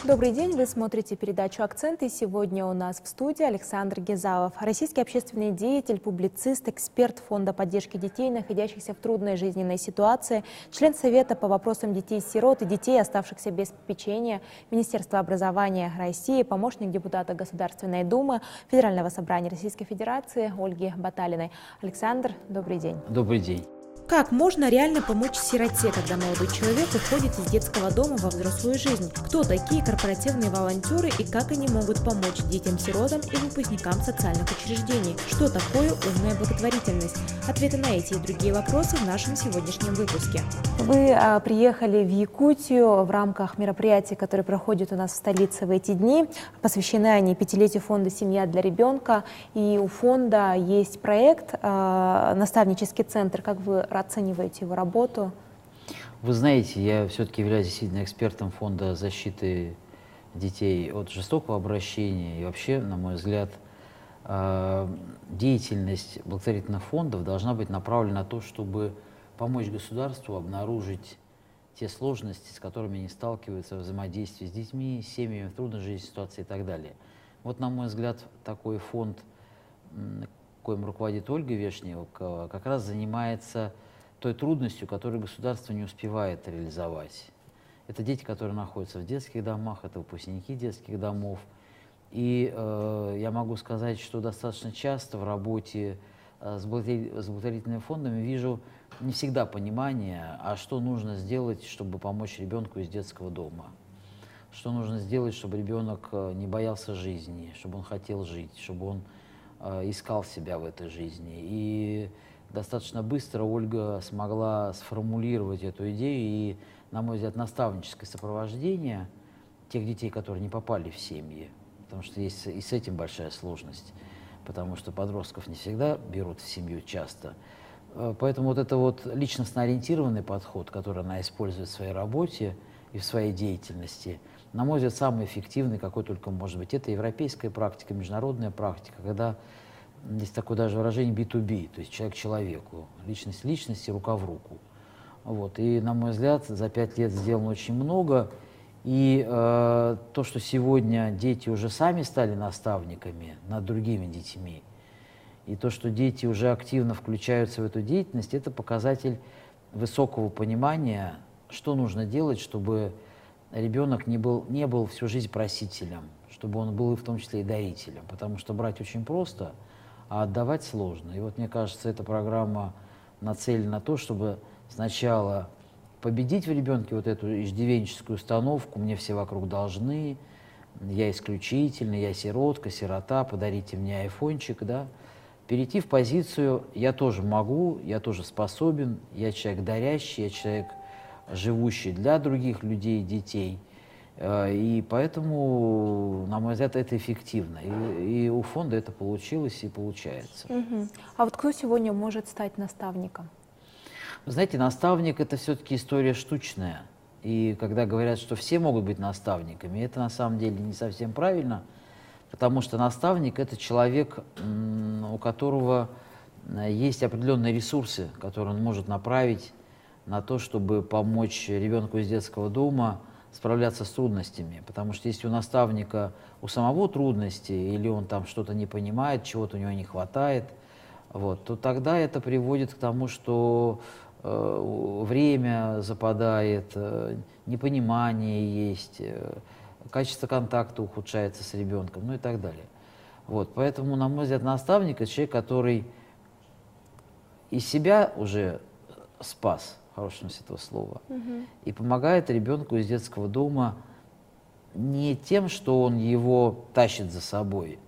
Добрый день, вы смотрите передачу «Акценты». Сегодня у нас в студии Александр Гезалов, российский общественный деятель, публицист, эксперт Фонда поддержки детей, находящихся в трудной жизненной ситуации, член Совета по вопросам детей-сирот и детей, оставшихся без попечения, Министерства образования России, помощник депутата Государственной Думы, Федерального собрания Российской Федерации Ольги Баталиной. Александр, добрый день. Добрый день. Как можно реально помочь сироте, когда молодой человек уходит из детского дома во взрослую жизнь? Кто такие корпоративные волонтеры и как они могут помочь детям-сиротам и выпускникам социальных учреждений? Что такое умная благотворительность? Ответы на эти и другие вопросы в нашем сегодняшнем выпуске. Вы приехали в Якутию в рамках мероприятий, которые проходят у нас в столице в эти дни. Посвящены они 5-летию фонда «Семья для ребенка». И у фонда есть проект «Наставнический центр». Как вы оцениваете его работу? Вы знаете, я все-таки являюсь действительно экспертом Фонда защиты детей от жестокого обращения. И вообще, на мой взгляд, деятельность благотворительных фондов должна быть направлена на то, чтобы помочь государству обнаружить те сложности, с которыми они сталкиваются в взаимодействии с детьми, с семьями, в трудной жизненной ситуации и так далее. Вот, на мой взгляд, такой фонд, коим руководит Ольга Вешнева, как раз занимается той трудностью, которую государство не успевает реализовать. Это дети, которые находятся в детских домах, это выпускники детских домов. И я могу сказать, что достаточно часто в работе с благотворительными фондами вижу не всегда понимание, а что нужно сделать, чтобы помочь ребенку из детского дома. Что нужно сделать, чтобы ребенок не боялся жизни, чтобы он хотел жить, чтобы он искал себя в этой жизни. И достаточно быстро Ольга смогла сформулировать эту идею и, на мой взгляд, наставническое сопровождение тех детей, которые не попали в семьи, потому что есть и с этим большая сложность, потому что подростков не всегда берут в семью часто. Поэтому вот это вот личностно-ориентированный подход, который она использует в своей работе и в своей деятельности, на мой взгляд, самый эффективный, какой только может быть. Это европейская практика, международная практика, когда есть такое даже выражение B2B, то есть человек к человеку, личность к личности, рука в руку. Вот. И, на мой взгляд, за 5 лет сделано очень много. И то, что сегодня дети уже сами стали наставниками над другими детьми, и то, что дети уже активно включаются в эту деятельность, это показатель высокого понимания, что нужно делать, чтобы ребенок не был всю жизнь просителем, чтобы он был в том числе и дарителем, потому что брать очень просто, а отдавать сложно. И вот мне кажется, эта программа нацелена на то, чтобы сначала победить в ребенке вот эту иждивенческую установку «мне все вокруг должны», «я исключительный», «я сиротка», «сирота», «подарите мне айфончик», да? Перейти в позицию «я тоже могу», «я тоже способен», «я человек дарящий», «я человек живущий для других людей, детей». И поэтому, на мой взгляд, это эффективно. И у фонда это получилось и получается. А вот кто сегодня может стать наставником? Вы знаете, наставник – это все-таки история штучная. И когда говорят, что все могут быть наставниками, это на самом деле не совсем правильно, потому что наставник – это человек, у которого есть определенные ресурсы, которые он может направить на то, чтобы помочь ребенку из детского дома справляться с трудностями. Потому что если у наставника у самого трудности, или он там что-то не понимает, чего-то у него не хватает, вот, то тогда это приводит к тому, что время западает, непонимание есть, качество контакта ухудшается с ребенком, ну и так далее. Вот, поэтому, на мой взгляд, наставник – это человек, который из себя уже спас, в хорошем смысле этого слова, и помогает ребенку из детского дома не тем, что он его тащит за собой,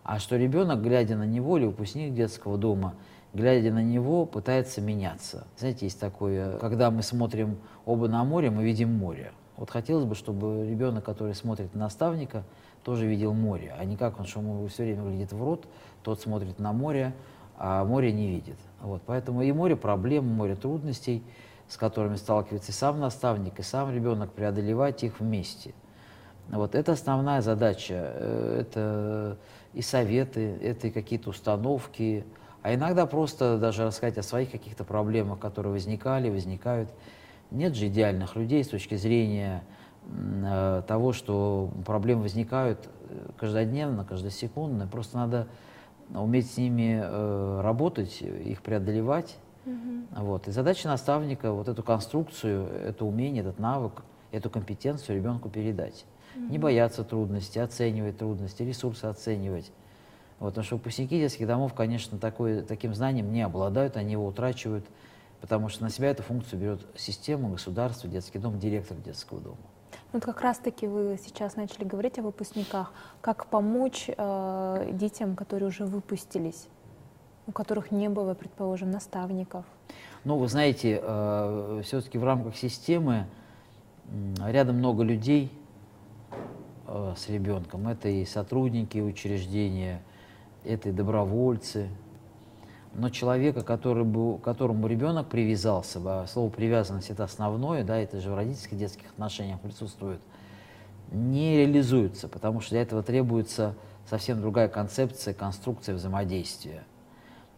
а что ребенок, глядя на него, или выпускник детского дома, глядя на него, пытается меняться. Знаете, есть такое, когда мы смотрим оба на море, мы видим море. Вот хотелось бы, чтобы ребенок, который смотрит на наставника, тоже видел море, а не как он, что ему все время глядит в рот, тот смотрит на море, а море не видит. Вот, поэтому и море проблем, море трудностей, с которыми сталкивается и сам наставник, и сам ребенок, преодолевать их вместе. Вот, это основная задача. Это и советы, это и какие-то установки, А иногда просто даже рассказать о своих каких-то проблемах, которые возникают. Нет же идеальных людей с точки зрения того, что проблемы возникают каждодневно, каждосекундно. Просто надо уметь с ними работать, их преодолевать. Вот. И задача наставника вот эту конструкцию, это умение, этот навык, эту компетенцию ребенку передать. Не бояться трудностей, оценивать трудности, ресурсы оценивать. Вот, потому что выпускники детских домов, конечно, таким знанием не обладают, они его утрачивают, потому что на себя эту функцию берет система, государство, детский дом, директор детского дома. Вот как раз-таки вы сейчас начали говорить о выпускниках. Как помочь детям, которые уже выпустились, у которых не было, предположим, наставников? Ну, вы знаете, все-таки в рамках системы рядом много людей с ребенком. Это и сотрудники учреждения, это и добровольцы. Но человека, к которому ребенок привязался, слово «привязанность» — это основное, да, это же в родительских детских отношениях присутствует, не реализуется, потому что для этого требуется совсем другая концепция, конструкция взаимодействия.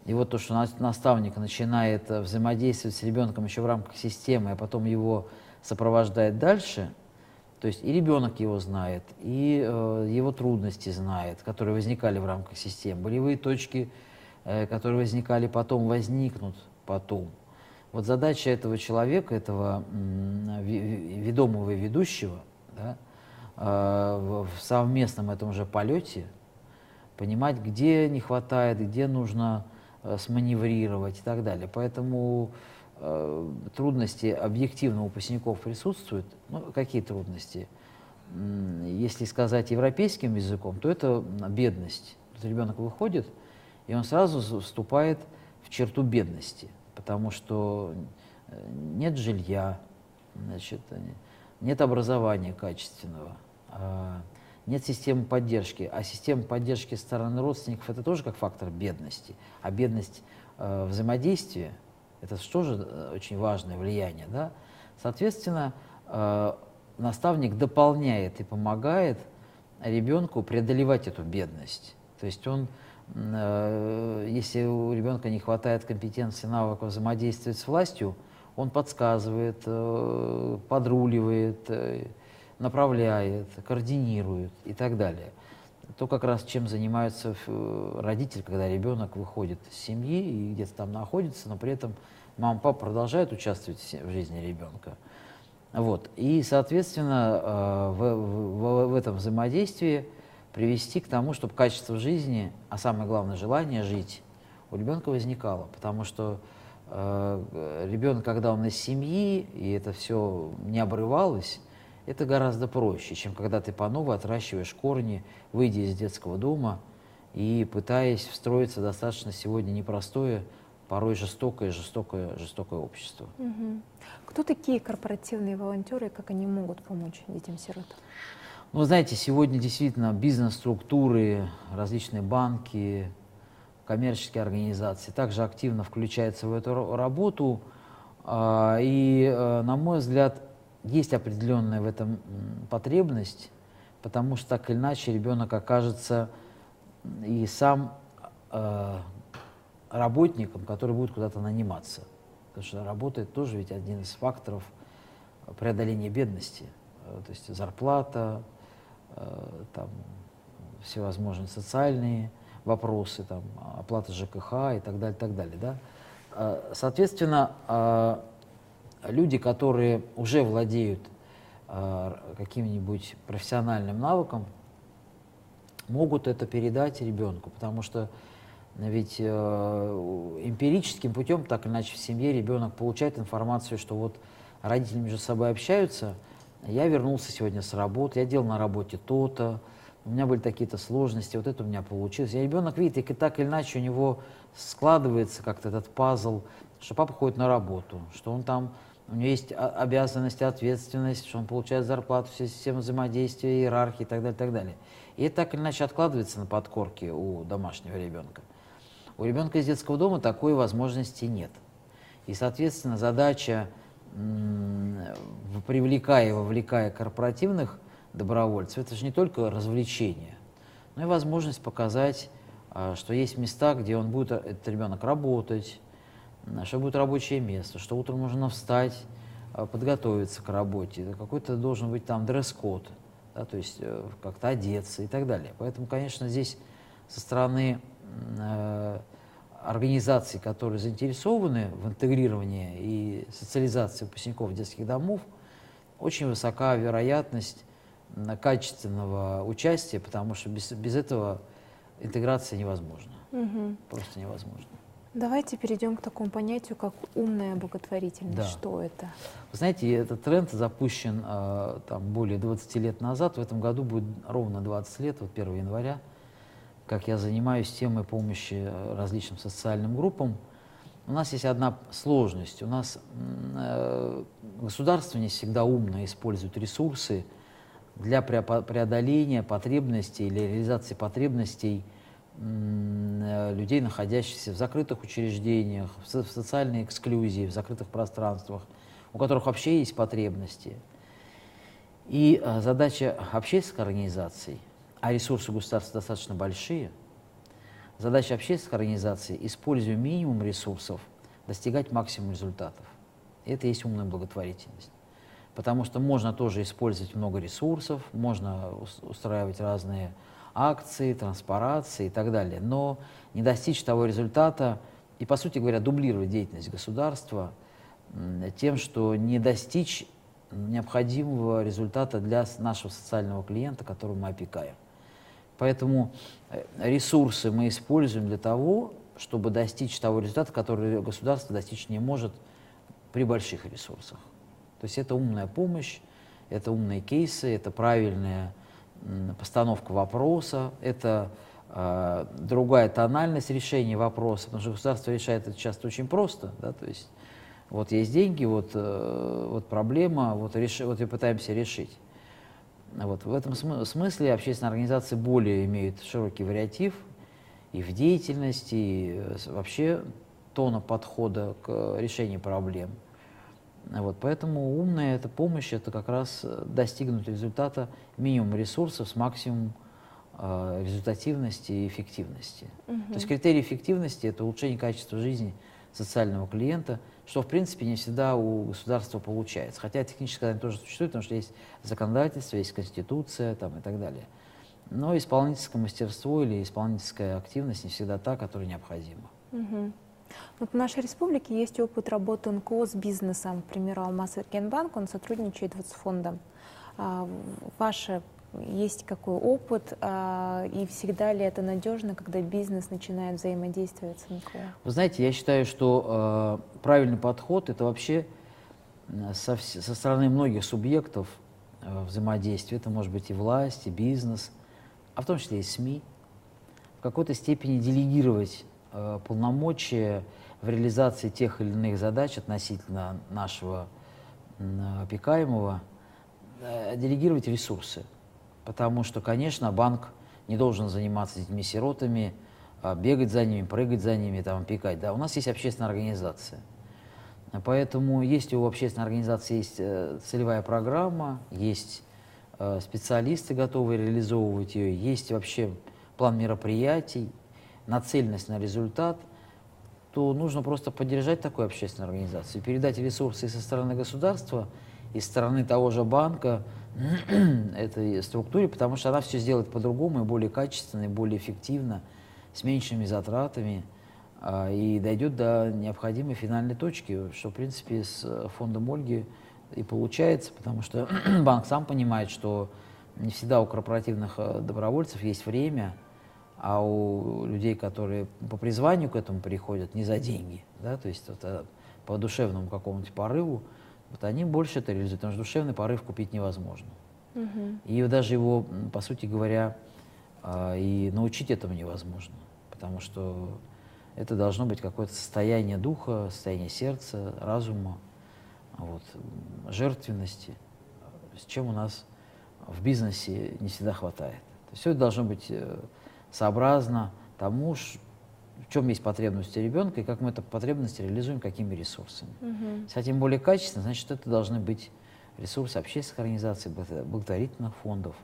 И вот то, что наставник начинает взаимодействовать с ребенком еще в рамках системы, а потом его сопровождает дальше, то есть и ребенок его знает, и его трудности знает, которые возникали в рамках системы, болевые точки, которые возникали потом, возникнут потом. Вот задача этого человека, этого ведомого и ведущего, да, в совместном этом же полете понимать, где не хватает, где нужно сманеврировать и так далее. Поэтому трудности объективно у выпускников присутствуют. Ну, какие трудности? Если сказать европейским языком, то это бедность. Ребенок выходит, и он сразу вступает в черту бедности, потому что нет жилья, значит, нет образования качественного, нет системы поддержки. А система поддержки со стороны родственников — это тоже как фактор бедности. А бедность взаимодействия — это тоже очень важное влияние. Да? Соответственно, наставник дополняет и помогает ребенку преодолевать эту бедность. То есть он, если у ребенка не хватает компетенции, навыков взаимодействовать с властью, он подсказывает, подруливает, направляет, координирует и так далее. То, как раз чем занимается родитель, когда ребенок выходит из семьи и где-то там находится, но при этом мама, папа продолжают участвовать в жизни ребенка. Вот. И, соответственно, в этом взаимодействии привести к тому, чтобы качество жизни, а самое главное желание жить, у ребенка возникало. Потому что ребенок, когда он из семьи, и это все не обрывалось, это гораздо проще, чем когда ты по новой отращиваешь корни, выйдя из детского дома и пытаясь встроиться в достаточно сегодня непростое, порой жестокое общество. Кто такие корпоративные волонтеры и как они могут помочь детям-сиротам? Ну, знаете, сегодня действительно бизнес-структуры, различные банки, коммерческие организации также активно включаются в эту работу. И, на мой взгляд, есть определенная в этом потребность, потому что так или иначе ребенок окажется и сам работником, который будет куда-то наниматься. Потому что работа — это тоже ведь один из факторов преодоления бедности. То есть зарплата, там, всевозможные социальные вопросы, там, оплата ЖКХ и так далее, так далее. Да? Соответственно, люди, которые уже владеют каким-нибудь профессиональным навыком, могут это передать ребенку, потому что ведь эмпирическим путем, так или иначе, в семье ребенок получает информацию, что вот родители между собой общаются, я вернулся сегодня с работы, я делал на работе то-то, у меня были такие-то сложности, вот это у меня получилось. И ребенок видит, и так или иначе у него складывается как-то этот пазл, что папа ходит на работу, что он там, у него есть обязанности, ответственность, что он получает зарплату, все системы взаимодействия, иерархии и так далее, так далее. И это так или иначе откладывается на подкорке у домашнего ребенка. У ребенка из детского дома такой возможности нет. И, соответственно, задача, привлекая и вовлекая корпоративных добровольцев, это же не только развлечение, но и возможность показать что есть места, где он будет, этот ребенок, работать, что будет рабочее место, что утром нужно встать, подготовиться к работе, какой-то должен быть там дресс-код, да, то есть как-то одеться и так далее. Поэтому, конечно, здесь со стороны организаций, которые заинтересованы в интегрировании и социализации выпускников детских домов, очень высока вероятность качественного участия, потому что без этого интеграция невозможна. Просто невозможно. Давайте перейдем к такому понятию, как умная благотворительность. Да. Что это? Вы знаете, этот тренд запущен там, более 20 лет назад. В этом году будет ровно 20 лет, вот 1 января, как я занимаюсь темой помощи различным социальным группам. У нас есть одна сложность. У нас государство не всегда умно использует ресурсы для преодоления потребностей или реализации потребностей людей, находящихся в закрытых учреждениях, в социальной эксклюзии, в закрытых пространствах, у которых вообще есть потребности. И задача общественных организаций, а ресурсы государства достаточно большие, задача общественных организаций, используя минимум ресурсов, достигать максимум результатов. И это и есть умная благотворительность. Потому что можно тоже использовать много ресурсов, можно устраивать разные акции, транспарации и так далее, но не достичь того результата и, по сути говоря, дублировать деятельность государства тем, что не достичь необходимого результата для нашего социального клиента, которого мы опекаем. Поэтому ресурсы мы используем для того, чтобы достичь того результата, который государство достичь не может при больших ресурсах. То есть это умная помощь, это умные кейсы, это правильная постановка вопроса, это другая тональность решения вопроса, потому что государство решает это часто очень просто, да, то есть вот есть деньги, вот проблема, вот ее пытаемся решить. Вот. В этом смысле общественные организации более имеют широкий вариатив и в деятельности, и вообще тона подхода к решению проблем. Вот. Поэтому умная эта помощь – это как раз достигнуть результата минимум ресурсов с максимумом результативности и эффективности. То есть критерий эффективности – это улучшение качества жизни социального клиента, что, в принципе, не всегда у государства получается. Хотя техническое задание тоже существует, потому что есть законодательство, есть конституция там, и так далее. Но исполнительское мастерство или исполнительская активность не всегда та, которая необходима. Вот в нашей республике есть опыт работы НКО с бизнесом. К примеру, Алмаз-Эркенбанк, он сотрудничает вот с фондом. Ваше есть какой опыт, и всегда ли это надежно, когда бизнес начинает взаимодействовать с НКО? Вы знаете, я считаю, что правильный подход – это вообще со стороны многих субъектов взаимодействия. Это может быть и власть, и бизнес, а в том числе и СМИ. В какой-то степени делегировать полномочия в реализации тех или иных задач относительно нашего опекаемого, делегировать ресурсы. Потому что, конечно, банк не должен заниматься детьми-сиротами, бегать за ними, прыгать за ними, там, опекать. Да, у нас есть общественная организация. Поэтому если у общественной организации есть целевая программа, есть специалисты, готовые реализовывать ее, есть вообще план мероприятий, нацеленность на результат, то нужно просто поддержать такую общественную организацию, передать ресурсы и со стороны государства, и со стороны того же банка этой структуре, потому что она все сделает по-другому, и более качественно, и более эффективно, с меньшими затратами, и дойдет до необходимой финальной точки, что, в принципе, с фондом Ольги и получается, потому что банк сам понимает, что не всегда у корпоративных добровольцев есть время, а у людей, которые по призванию к этому приходят, не за деньги, да, то есть вот, по душевному какому-нибудь порыву, вот они больше это реализуют, потому что душевный порыв купить невозможно. И даже его, по сути говоря, и научить этому невозможно, потому что это должно быть какое-то состояние духа, состояние сердца, разума, вот, жертвенности, с чем у нас в бизнесе не всегда хватает. Все это должно быть сообразно тому, в чем есть потребность у ребенка и как мы эту потребность реализуем, какими ресурсами. Если хотим более качественно, значит, это должны быть ресурсы общественных организаций, благотворительных фондов,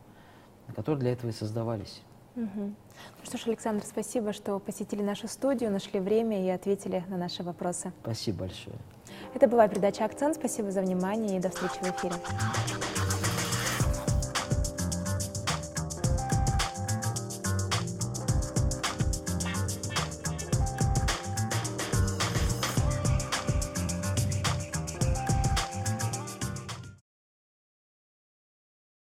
которые для этого и создавались. Ну что ж, Александр, спасибо, что посетили нашу студию, нашли время и ответили на наши вопросы. Спасибо большое. Это была передача «Акцент». Спасибо за внимание и до встречи в эфире.